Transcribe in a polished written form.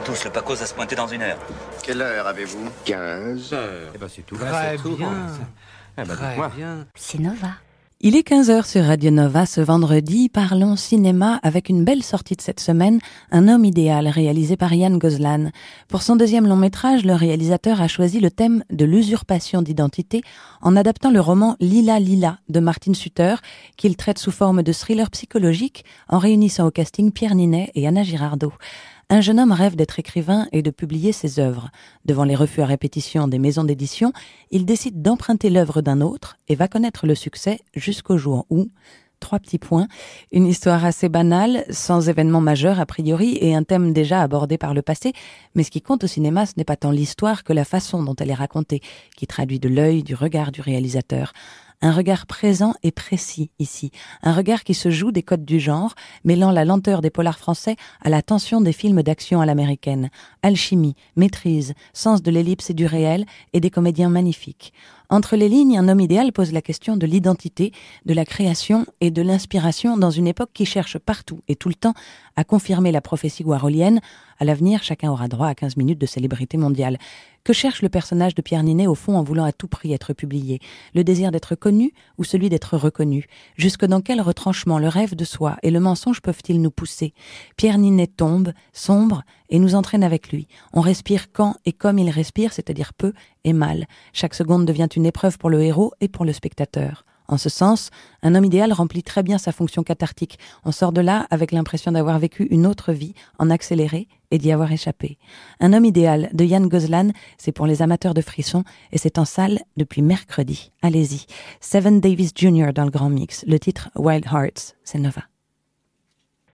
tous, le Pacos va se pointer dans 1 heure. Quelle heure avez-vous? 15. Eh ben c'est tout. Très C'est tout. bien. Eh ben, Très dites-moi. bien. C'est Nova. Il est 15h sur Radio Nova ce vendredi. Parlons cinéma avec une belle sortie de cette semaine, Un homme idéal, réalisé par Yann Gozlan. Pour son 2e long métrage, le réalisateur a choisi le thème de l'usurpation d'identité en adaptant le roman Lila Lila de Martin Suter, qu'il traite sous forme de thriller psychologique en réunissant au casting Pierre Ninet et Anna Girardot. Un jeune homme rêve d'être écrivain et de publier ses œuvres. Devant les refus à répétition des maisons d'édition, il décide d'emprunter l'œuvre d'un autre et va connaître le succès jusqu'au jour où... 3 petits points. Une histoire assez banale, sans événement majeur a priori et un thème déjà abordé par le passé. Mais ce qui compte au cinéma, ce n'est pas tant l'histoire que la façon dont elle est racontée, qui traduit de l'œil, du regard du réalisateur. Un regard présent et précis ici. Un regard qui se joue des codes du genre, mêlant la lenteur des polars français à la tension des films d'action à l'américaine. Alchimie, maîtrise, sens de l'ellipse et du réel et des comédiens magnifiques. Entre les lignes, Un homme idéal pose la question de l'identité, de la création et de l'inspiration dans une époque qui cherche partout et tout le temps à confirmer la prophétie warholienne. À l'avenir, chacun aura droit à 15 minutes de célébrité mondiale. Que cherche le personnage de Pierre Ninet au fond en voulant à tout prix être publié? Le désir d'être connu ou celui d'être reconnu? Jusque dans quel retranchement le rêve de soi et le mensonge peuvent-ils nous pousser? Pierre Ninet tombe, sombre et nous entraîne avec lui. On respire quand et comme il respire, c'est-à-dire peu et mal. Chaque seconde devient une épreuve pour le héros et pour le spectateur. En ce sens, Un homme idéal remplit très bien sa fonction cathartique. On sort de là avec l'impression d'avoir vécu une autre vie en accéléré et d'y avoir échappé. Un homme idéal de Yann Gozlan, c'est pour les amateurs de frissons et c'est en salle depuis mercredi. Allez-y. Seven Davis Jr. dans le grand mix. Le titre Wild Hearts, c'est Nova.